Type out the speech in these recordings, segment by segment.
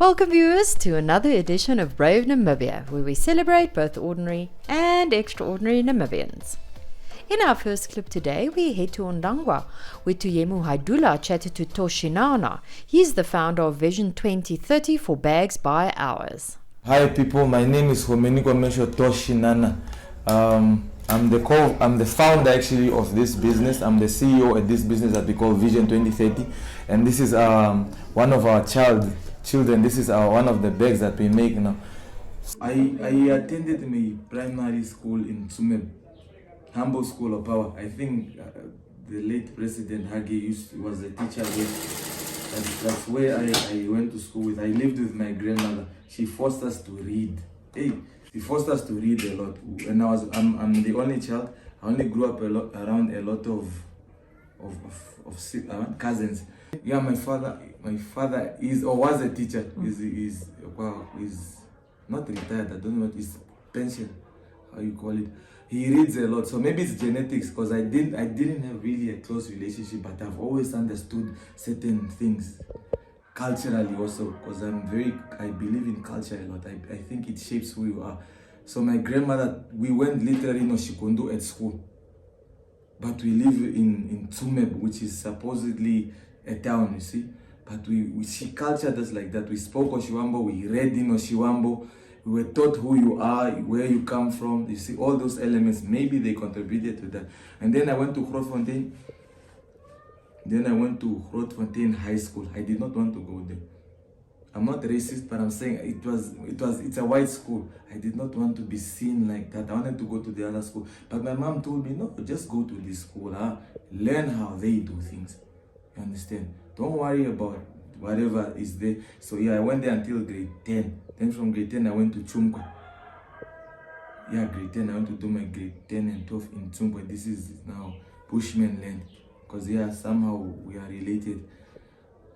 Welcome viewers to another edition of Brave Namibia, where we celebrate both ordinary and extraordinary Namibians. In our first clip today, we head to Ondangwa, where Tuyemu Haidula chatted to Tosh Shinana. He's the founder of Vision 2030 for Bags by Hours. Hi people, my name is Tosh Shinana. I'm the founder actually of this business. I'm the CEO at this business that we call Vision 2030, and this is one of our children. This is one of the bags that we make now. I attended my primary school in Tsumeb, Humble School of Power. I think the late President Hage was a teacher there. That's where I went to school with. I lived with my grandmother. She forced us to read. She forced us to read a lot. And I'm the only child. I only grew up around a lot of cousins. Yeah, my father is or was a teacher. Is not retired. I don't know what is pension, how you call it. He reads a lot, so maybe it's genetics. Because I didn't have really a close relationship, but I've always understood certain things culturally also. Because I believe in culture a lot. I think it shapes who you are. So my grandmother, we went literally no Shikondo at school. But we live in Tsumeb, which is supposedly a town, you see. But she cultured us like that. We spoke Oshiwambo, we read in Oshiwambo, we were taught who you are, where you come from. You see, all those elements, maybe they contributed to that. And then I went to Grootfontein. High School. I did not want to go there. I'm not racist, but I'm saying it's a white school. I did not want to be seen like that. I wanted to go to the other school. But my mom told me, no, just go to this school. Learn how they do things. You understand? Don't worry about whatever is there. So yeah, I went there until grade 10. Then from grade 10, I went to Chumkwa. Yeah, grade 10, I went to do my grade 10 and 12 in Chumkwa. This is now Bushman land. Because yeah, somehow we are related.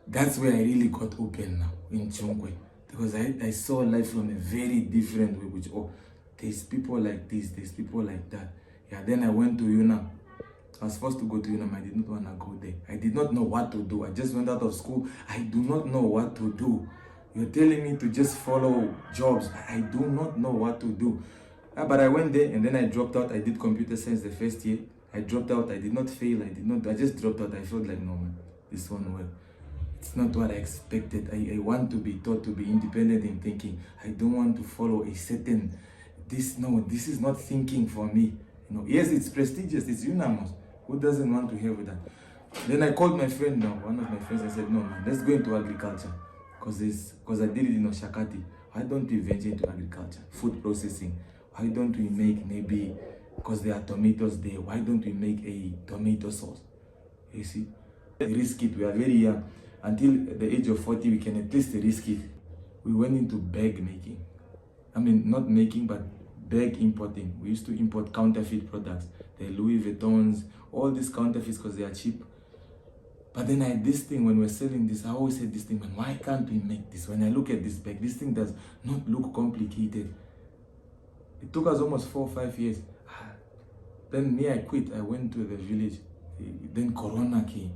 That's where I really got open now, in Chumkwe. Because I saw life from a very different way, which, there's people like this, there's people like that. Yeah, then I went to Unam. I was supposed to go to Unam. I did not want to go there. I did not know what to do. I just went out of school. I do not know what to do. You're telling me to just follow jobs. I do not know what to do. But I went there and then I dropped out. I did computer science the first year. I dropped out. I did not fail. I just dropped out. I felt like, no man, this one will. It's not what I expected. I want to be taught to be independent in thinking. I don't want to follow a certain, this is not thinking for me. Yes, it's prestigious, it's unanimous. Who doesn't want to have that? Then I called my friend now, one of my friends. I said, no man, let's go into agriculture. Because I did it in Oshakati. Why don't we venture into agriculture? Food processing. Why don't we make maybe, because there are tomatoes there, why don't we make a tomato sauce? You see? Risk it, we are very young. Until the age of 40, we can at least risk it. We went into bag making. I mean, not making, but bag importing. We used to import counterfeit products. The Louis Vuittons, all these counterfeits because they are cheap. But then I had this thing, when we're selling this, I always said this thing, man, why can't we make this? When I look at this bag, this thing does not look complicated. It took us almost 4 or 5 years. Then I quit. I went to the village. Then Corona came.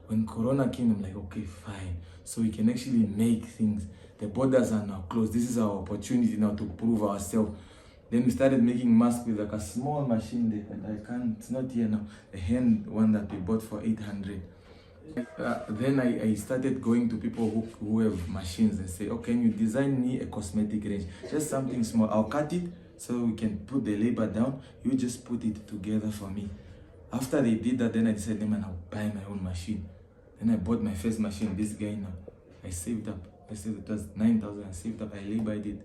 When Corona came, I'm like, okay, fine. So we can actually make things. The borders are now closed. This is our opportunity now to prove ourselves. Then we started making masks with like a small machine there. And it's not here now. A hand one that we bought for 800. Then I started going to people who have machines and say, okay, can you design me a cosmetic range? Just something small. I'll cut it so we can put the labor down. You just put it together for me. After they did that, then I decided, man, I'll buy my own machine. Then I bought my first machine, this guy now. I saved up. I said it was 9,000. I saved up. I labored it.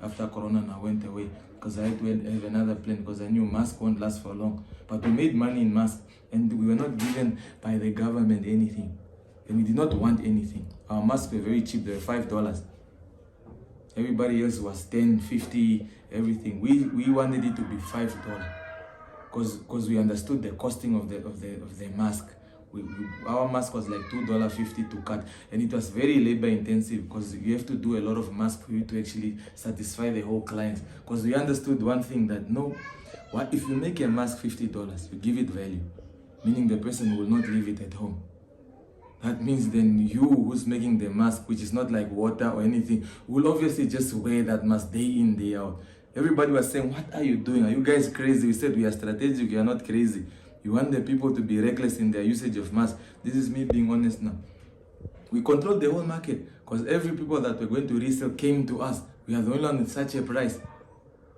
After Corona now went away because I had to have another plan because I knew mask won't last for long. But we made money in mask and we were not given by the government anything. And we did not want anything. Our masks were very cheap. They were $5. Everybody else was 10, 50, everything. We wanted it to be $5 because we understood the costing of the mask. Our mask was like $2.50 to cut, and it was very labor intensive because you have to do a lot of masks for you to actually satisfy the whole client. Because we understood one thing, that if you make a mask $50, you give it value, meaning the person will not leave it at home. that means then you who's making the mask, which is not like water or anything, will obviously just wear that mask day in, day out. Everybody was saying, what are you doing? Are you guys crazy? We said we are strategic, we are not crazy. You want the people to be reckless in their usage of masks. This is me being honest now. We control the whole market because every people that were going to resell came to us. We are the only one with such a price.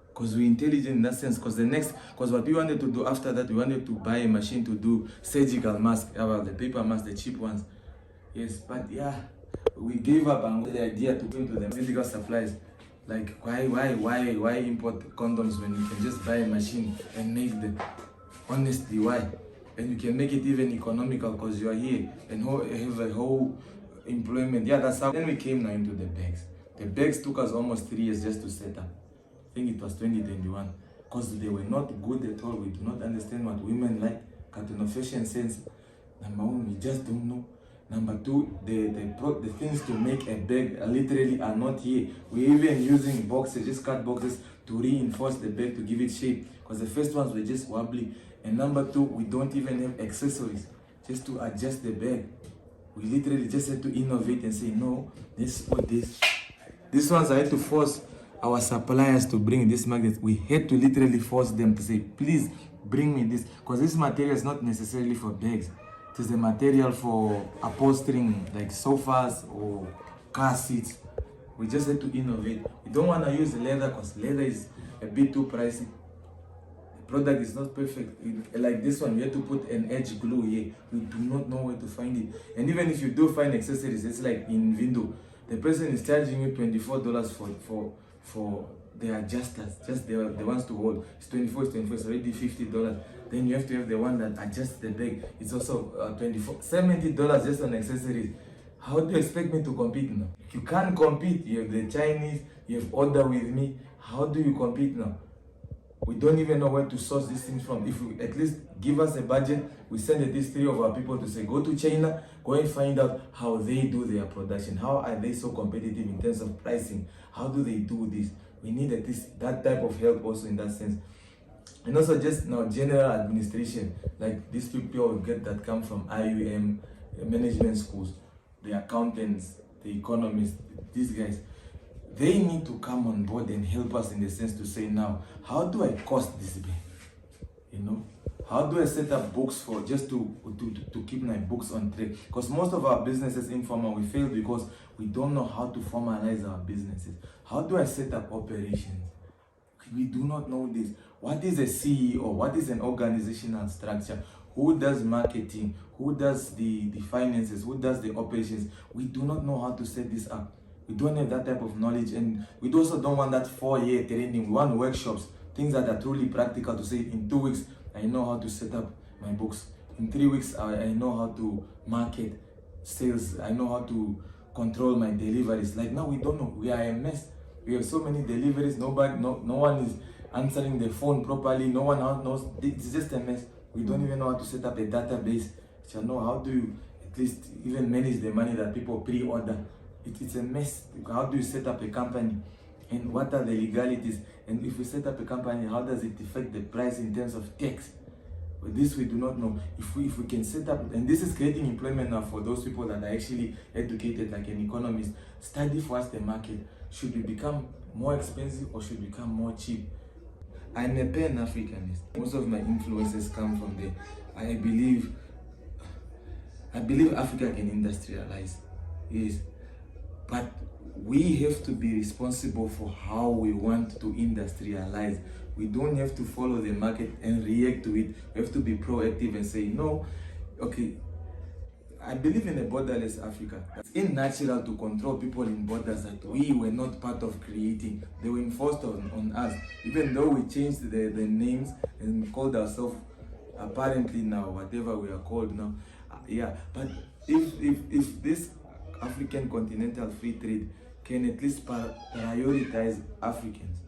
Because we're intelligent in that sense. Because what we wanted to do after that, we wanted to buy a machine to do surgical masks, the paper masks, the cheap ones. Yes, but yeah, we gave up on the idea to go into the medical supplies. Like, why import condoms when you can just buy a machine and make them? Honestly, why? And you can make it even economical because you are here and have a whole employment. Yeah, that's how. Then we came now into the bags. The bags took us almost 3 years just to set up. I think it was 2021. Because they were not good at all. We do not understand what women like. Got no fashion sense. Number one, we just don't know. Number two, the things to make a bag literally are not here. We're even using boxes, just cut boxes to reinforce the bag to give it shape. Because the first ones were just wobbly. And number two, we don't even have accessories just to adjust the bag. We literally just had to innovate and say, no, let's put this. These ones I had to force our suppliers to bring this magnet. We had to literally force them to say, please bring me this. Because this material is not necessarily for bags. It is the material for upholstering like sofas or car seats. We just had to innovate. We don't want to use leather because leather is a bit too pricey. Product is not perfect. Like this one, we have to put an edge glue here. We do not know where to find it. And even if you do find accessories, it's like in window. The person is charging you $24 for the adjusters, just the ones to hold. It's 24, it's already $50. Then you have to have the one that adjusts the bag. It's also $70 just on accessories. How do you expect me to compete now? You can't compete. You have the Chinese, you have order with me. How do you compete now? We don't even know where to source these things from. If you at least give us a budget, we send at least 3 of our people to say, go to China, go and find out how they do their production. How are they so competitive in terms of pricing? How do they do this? We need at least that type of help also in that sense. And also just now general administration, like these people we get that come from IUM, management schools, the accountants, the economists, these guys. They need to come on board and help us in the sense to say now, how do I cost this bag? You know, how do I set up books for just to keep my books on track? Because most of our businesses informal, we fail because we don't know how to formalize our businesses. How do I set up operations? We do not know this. What is a CEO? What is an organizational structure? Who does marketing? Who does the finances? Who does the operations? We do not know how to set this up. We don't have that type of knowledge, and we also don't want that 4-year training. We want workshops, things that are truly practical to say in 2 weeks, I know how to set up my books. In 3 weeks, I know how to market, sales. I know how to control my deliveries. Like now, we don't know. We are a mess. We have so many deliveries. No one is answering the phone properly. No one knows. It's just a mess. We don't even know how to set up a database. So know how do you at least even manage the money that people pre-order. It's a mess. How do you set up a company? And what are the legalities? And if we set up a company, how does it affect the price in terms of tax? But this we do not know. If we can set up, and this is creating employment now for those people that are actually educated, like an economist. Study for us the market. Should we become more expensive or should we become more cheap? I'm a Pan-Africanist. Most of my influences come from there. I believe Africa can industrialize. Yes. But we have to be responsible for how we want to industrialize. We don't have to follow the market and react to it. We have to be proactive and say, no, okay, I believe in a borderless Africa. It's unnatural to control people in borders that we were not part of creating. They were enforced on us. Even though we changed the names and called ourselves apparently now, whatever we are called now. Yeah, but if this African continental free trade can at least prioritize Africans,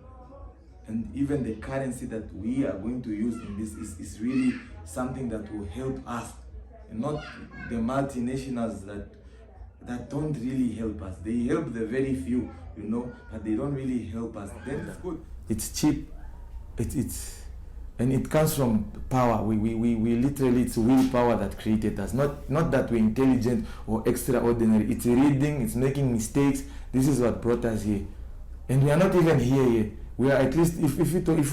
and even the currency that we are going to use in this is really something that will help us, and not the multinationals that don't really help us. They help the very few, but they don't really help us. Then it's good. It's cheap. It's And it comes from power. We literally, it's willpower that created us. Not that we're intelligent or extraordinary. It's reading, it's making mistakes. This is what brought us here. And we are not even here yet. We are at least, if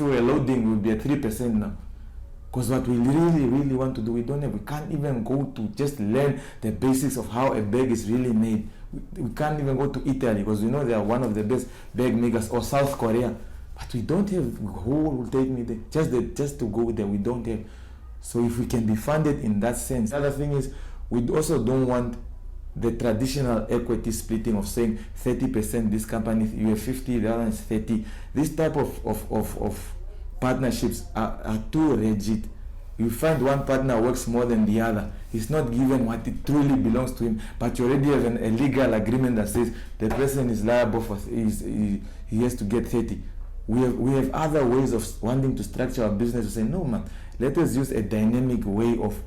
we were loading, we would be at 3% now. Because what we really want to do, we can't even go to just learn the basics of how a bag is really made. We can't even go to Italy, because we know they are one of the best bag makers, or South Korea. But we don't have who will take me there. Just to go there, we don't have. So if we can be funded in that sense. The other thing is, we also don't want the traditional equity splitting of saying 30% this company, you have 50, the other is 30. This type of partnerships are too rigid. You find one partner works more than the other. He's not given what it truly belongs to him, but you already have a legal agreement that says the person is liable for, he has to get 30. We have other ways of wanting to structure our business to say, no man, let us use a dynamic way of,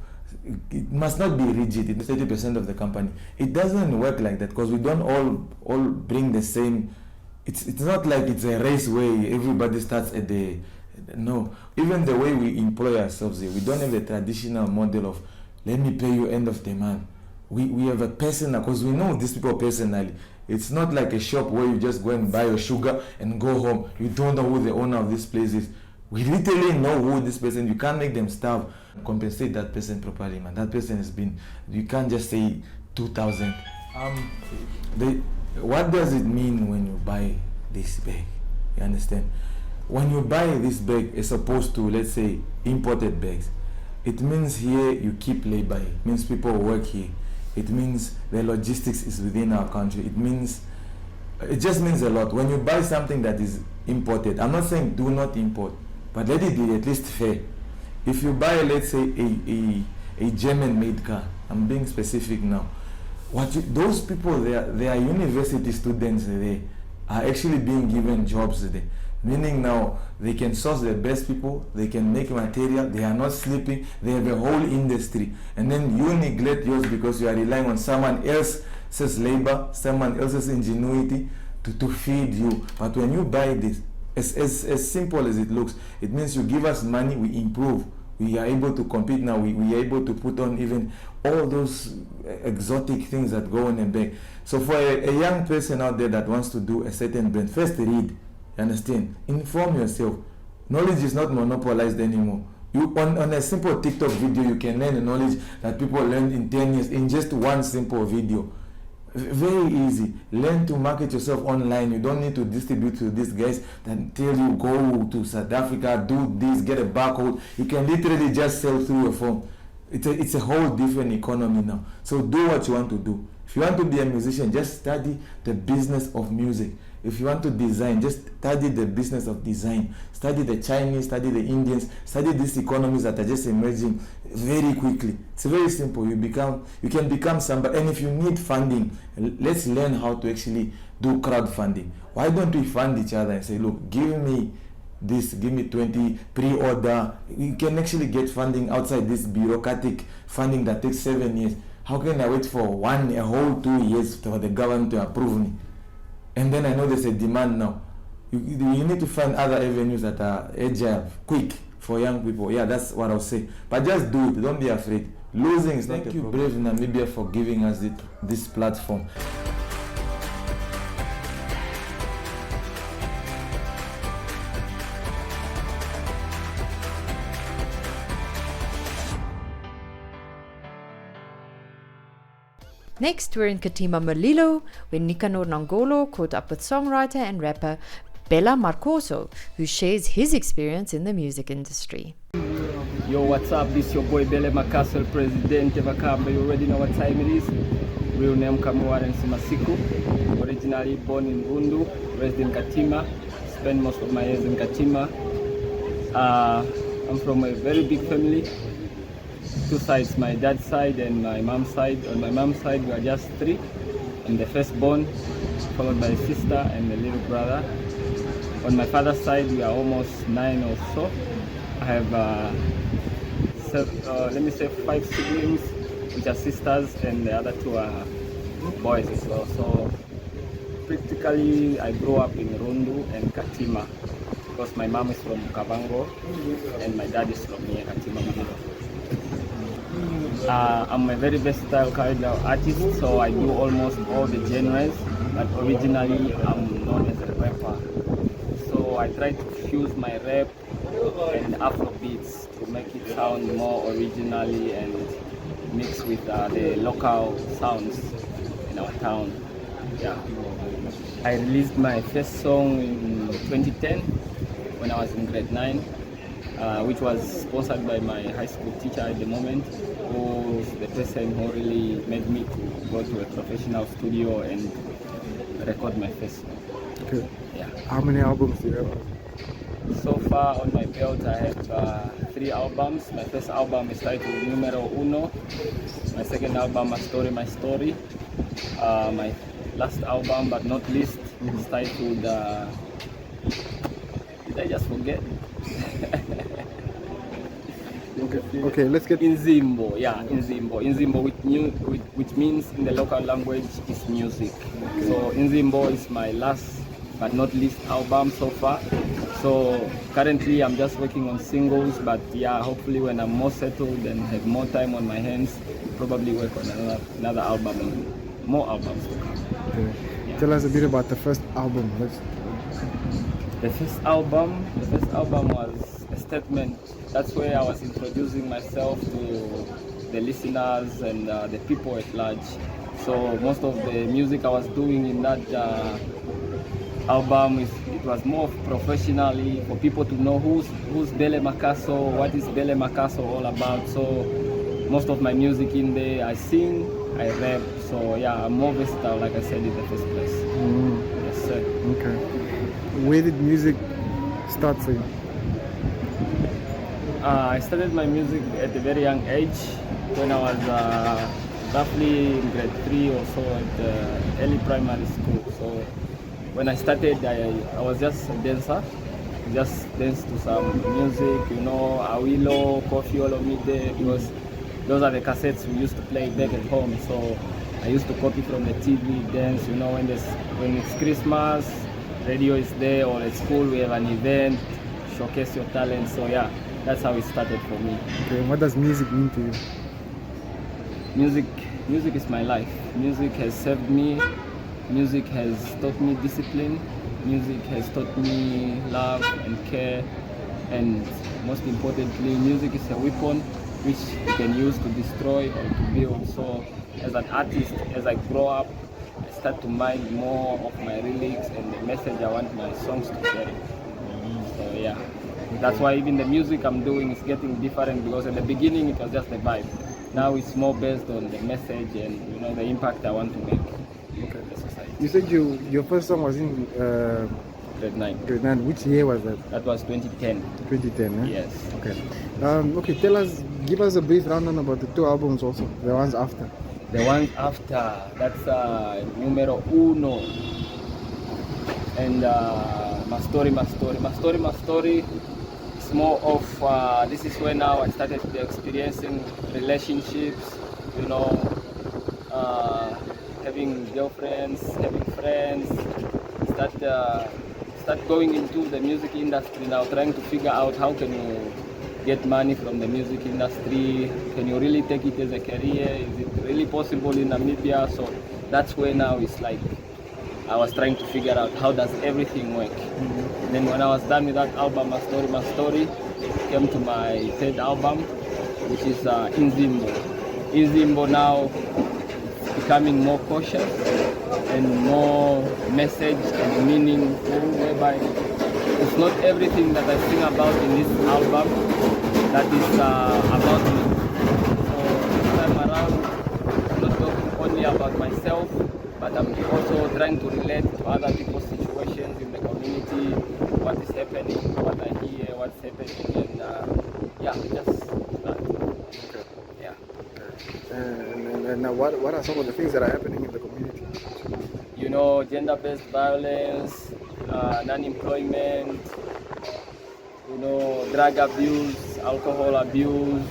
it must not be rigid. It's 30% of the company. It doesn't work like that, because we don't all bring the same. It's not like it's a race where everybody starts at the, no. Even the way we employ ourselves here, we don't have a traditional model of, let me pay you end of the month. We have a personal, because we know these people personally. It's not like a shop where you just go and buy your sugar and go home. You don't know who the owner of this place is. We literally know who this person, you can't make them starve. Compensate that person properly, man. That person has been, you can't just say 2,000. What does it mean when you buy this bag? You understand? When you buy this bag as opposed to, let's say, imported bags, it means here you keep labor. It means people work here. It means the logistics is within our country. It just means a lot. When you buy something that is imported, I'm not saying do not import, but let it be at least fair. If you buy, let's say, a German-made car, I'm being specific now, those people, they are university students, they are actually being given jobs there. Meaning now they can source the best people, they can make material, they are not sleeping, they have a whole industry. And then you neglect yours because you are relying on someone else's labor, someone else's ingenuity to feed you. But when you buy this, as simple as it looks, it means you give us money, we improve. We are able to compete now, we are able to put on even all those exotic things that go in a bag. So for a young person out there that wants to do a certain brand, first read. You understand? Inform yourself. Knowledge is not monopolized anymore. On a simple TikTok video, you can learn the knowledge that people learned in 10 years in just one simple video. Very easy. Learn to market yourself online. You don't need to distribute to these guys that tell you go to South Africa, do this, get a barcode. You can literally just sell through your phone. It's a whole different economy now. So do what you want to do. If you want to be a musician, just study the business of music. If you want to design, just study the business of design. Study the Chinese, study the Indians, study these economies that are just emerging very quickly. It's very simple. You can become somebody. And if you need funding, let's learn how to actually do crowdfunding. Why don't we fund each other and say, look, give me this, give me 20, pre-order. You can actually get funding outside this bureaucratic funding that takes 7 years. How can I wait for a whole 2 years for the government to approve me? And then I know there's a demand now. You need to find other avenues that are agile, quick for young people. Yeah, that's what I'll say. But just do it. Don't be afraid. Losing is not a problem. Thank you, Brave Namibia, for giving us this platform. Next, we're in Katima Malilo, where Nicanor Nangolo caught up with songwriter and rapper Bella Markasoh, who shares his experience in the music industry. Yo, what's up? This is your boy Bella Markasoh, President of Akamba. You already know what time it is. Real name Kamuaren Simasiku. Originally born in Rundu, raised in Katima. Spent most of my years in Katima. I'm from a very big family. Two sides, my dad's side and my mom's side. On my mom's side, we are just three. I'm the firstborn, followed by a sister and a little brother. On my father's side, we are almost 9 or so. I have, let me say, 5 siblings, which are sisters, and the other 2 are boys as well. So, practically, I grew up in Rundu and Katima. because my mom is from Kavango and my dad is from here, Katima. I'm a very versatile choreographer artist, so I do almost all the genres, but originally I'm known as a rapper. So I try to fuse my rap and Afro beats to make it sound more originally and mix with the local sounds in our town. Yeah. I released my first song in 2010 when I was in grade 9, which was sponsored by my high school teacher at the moment, who is the person who really made me to go to a professional studio and record my first song. Okay. Yeah. How many albums do you have? So far on my belt I have 3 albums. My first album is titled Numero Uno. My second album, My Story, My Story. My last album, but not least, is titled, did I just forget? Okay, let's get Inzimbo, yeah, Inzimbo. Inzimbo, which means in the local language is music. Okay. So Inzimbo is my last but not least album so far. So currently I'm just working on singles, but yeah, hopefully when I'm more settled and have more time on my hands, probably work on another album and more albums to come. Okay. Yeah. Tell us a bit about the first album. The first album was a statement. That's where I was introducing myself to the listeners and the people at large. So most of the music I was doing in that album, it was more professionally for people to know who's Bele Markasoh, what is Bele Markasoh all about. So most of my music in there, I sing, I rap. So yeah, I'm more versatile, like I said in the first place. Yes, sir. Okay. Where did music start for you? I started my music at a very young age when I was roughly in grade 3 or so at early primary school. So when I started, I was just a dancer, just dance to some music, you know, Awilo, Kofi Olomide, because those are the cassettes we used to play back at home. So I used to copy from the TV, dance, you know, when it's Christmas, radio is there, or at school we have an event, showcase your talent. So yeah, that's how it started for me. Okay, what does music mean to you? Music is my life. Music has served me. Music has taught me discipline. Music has taught me love and care. And most importantly, music is a weapon which you can use to destroy or to build. So as an artist, as I grow up, I start to mind more of my lyrics and the message I want my songs to carry. So yeah, that's why even the music I'm doing is getting different, because at the beginning it was just a vibe. Now it's more based on the message and, you know, the impact I want to make. Okay. In the society. You said your first song was in Grade 9. grade 9. Which year was that? That was 2010. 2010, eh? Yes. Okay. Okay, give us a brief rundown about the 2 albums also, the ones after. The one after, that's Numero Uno. And My Story, My Story. My Story, My Story is more of, this is when now I started experiencing relationships, you know, having girlfriends, having friends, start going into the music industry now, trying to figure out how can you get money from the music industry, can you really take it as a career, is it really possible in Namibia? So that's where now it's like, I was trying to figure out how does everything work. Then when I was done with that album, My Story, came to my 3rd album, which is Inzimbo. Inzimbo now becoming more cautious and more message and meaningful, whereby it's not everything that I sing about in this album that is about me. So this time around, I'm not talking only about myself, but I'm also trying to relate to other people's situations in the community, what is happening, what I hear, what's happening, and yeah, just that. Okay. Yeah. And what are some of the things that are happening in the community? You know, gender-based violence, non-employment, you know, drug abuse, alcohol abuse.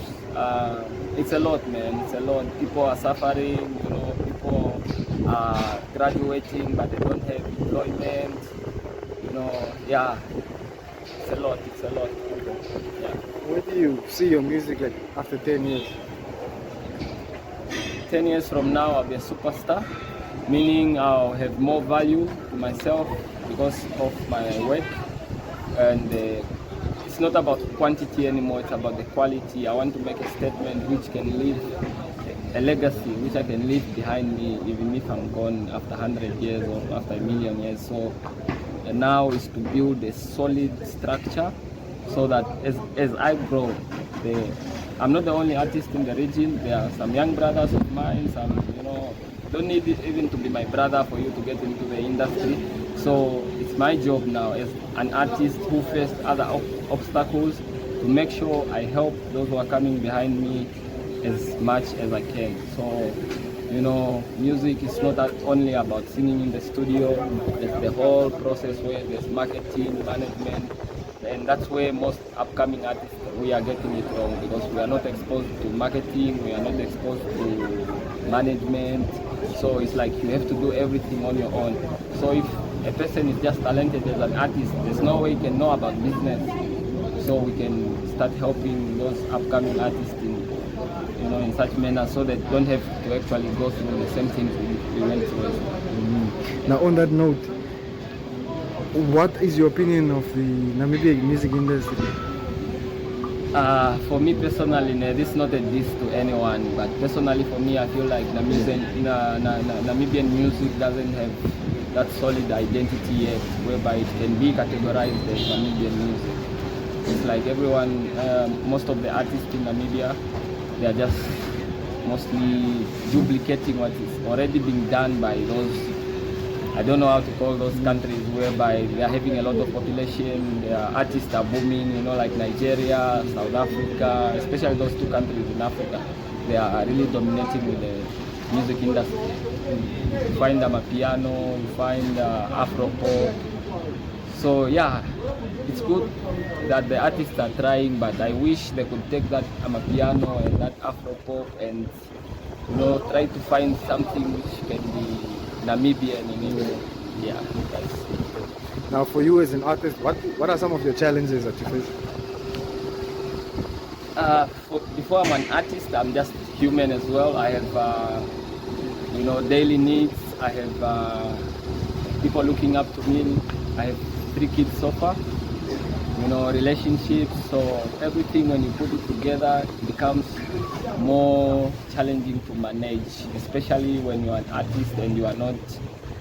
It's a lot, man. It's a lot. People are suffering. You know, people are graduating, but they don't have employment. You know, yeah. it's a lot. Yeah. Where do you see your music like after 10 years? 10 years from now, I'll be a superstar, meaning I'll have more value to myself because of my work. And it's not about quantity anymore, it's about the quality. I want to make a statement which can leave a legacy, which I can leave behind me even if I'm gone after 100 years or after a million years. So now is to build a solid structure so that as I grow, I'm not the only artist in the region. There are some young brothers of mine, some, don't need it even to be my brother for you to get into the industry. So it's my job now as an artist who faced other obstacles to make sure I help those who are coming behind me as much as I can. So, music is not only about singing in the studio. There's the whole process where there's marketing, management, and that's where most upcoming artists, we are getting it wrong because we are not exposed to marketing, we are not exposed to management. So it's like you have to do everything on your own. So if a person is just talented as an artist, there's no way he can know about business. So we can start helping those upcoming artists in such manner so that don't have to actually go through the same things we went through. Now on that note, what is your opinion of the Namibian music industry? For me personally, this is not a diss to anyone, but personally for me, I feel like Namibian music doesn't have that solid identity yet, whereby it can be categorized as Namibian music. It's like everyone, most of the artists in Namibia, they are just mostly duplicating what is already being done by those, I don't know how to call those countries, whereby they are having a lot of population, their artists are booming, like Nigeria, South Africa, especially those two countries in Africa. They are really dominating with the music industry. You find Amapiano, you find Afro-pop. So yeah, it's good that the artists are trying, but I wish they could take that Amapiano and that Afro-pop and try to find something which can be Namibian in it. Yeah, that's it. Now for you as an artist, what are some of your challenges that you face? Before I'm an artist, I'm just human as well. I have daily needs. I have people looking up to me. I have 3 kids so far. Relationships. So everything, when you put it together, it becomes more challenging to manage, especially when you're an artist and you are not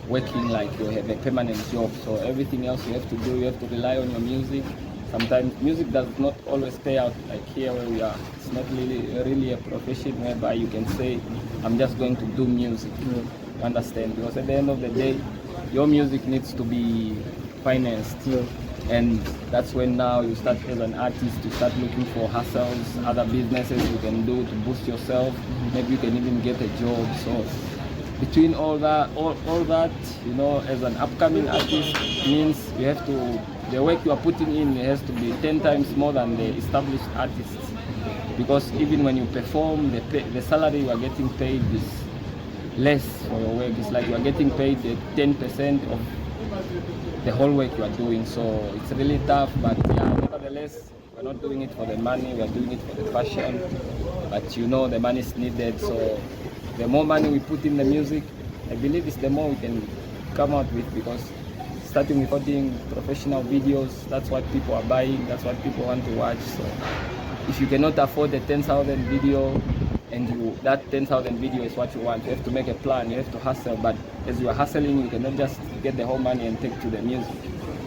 working like you have a permanent job. So everything else you have to do, you have to rely on your music. Sometimes music does not always pay out, like here where we are. It's not really a profession whereby you can say, I'm just going to do music. You understand? Because at the end of the day, your music needs to be financed. And that's when now you start as an artist to start looking for hustles, other businesses you can do to boost yourself. Maybe you can even get a job. So between all that, as an upcoming artist, means you have to, the work you are putting in has to be 10 times more than the established artists. Because even when you perform, the salary you are getting paid is less for your work. It's like you are getting paid 10% of the whole work you are doing. So it's really tough, but yeah, nevertheless, we're not doing it for the money, we're doing it for the passion. But the money is needed. So the more money we put in the music, I believe it's the more we can come out with, because starting recording professional videos, that's what people are buying, that's what people want to watch. So if you cannot afford a 10,000 video, and that 10,000 video is what you want, you have to make a plan, you have to hustle. But as you are hustling, you cannot just get the whole money and take to the music.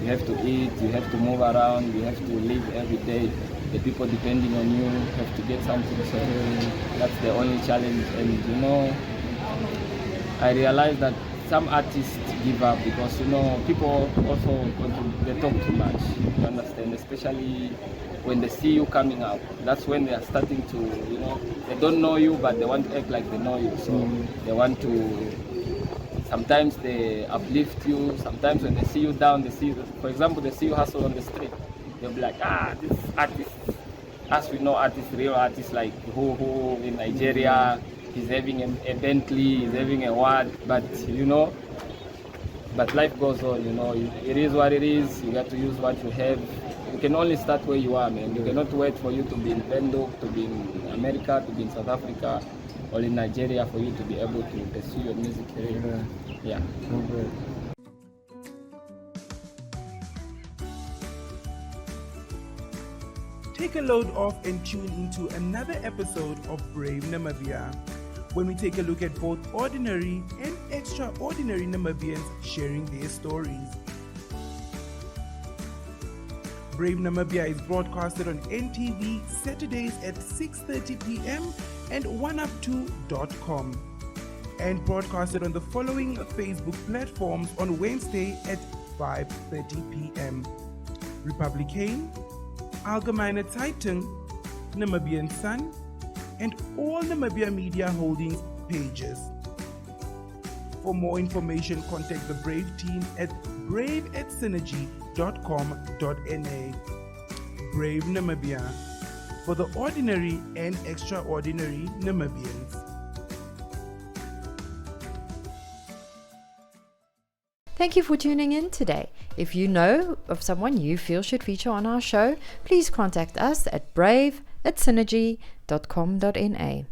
You have to eat, you have to move around, you have to live every day. The people depending on you have to get something. So that's the only challenge. And I realized that some artists give up because people also they talk too much. You understand, especially when they see you coming up. That's when they are starting to, they don't know you, but they want to act like they know you. So they want to, sometimes they uplift you. Sometimes when they see you down, for example, they see you hustle on the street. They'll be like, this artist, as we know artists, real artists like who in Nigeria, he's having a Bentley, he's having a what, but but life goes on, it is what it is. You got to use what you have. you can only start where you are, man. You cannot wait for you to be in Windhoek, to be in America, to be in South Africa, or in Nigeria for you to be able to pursue your music career. Yeah. Okay. Take a load off and tune into another episode of Brave Namibia, when we take a look at both ordinary and extraordinary Namibians sharing their stories. Brave Namibia is broadcasted on NTV Saturdays at 6:30 p.m. and oneup2.com, and broadcasted on the following Facebook platforms on Wednesday at 5:30 p.m. Republican, Algemeine Zeitung, Namibian Sun, and all Namibia Media Holdings pages. For more information, contact the Brave team at brave@synergy.com.na. Brave Namibia, for the ordinary and extraordinary Namibians. Thank you for tuning in today. If you know of someone you feel should feature on our show, please contact us at brave@synergy.com.na.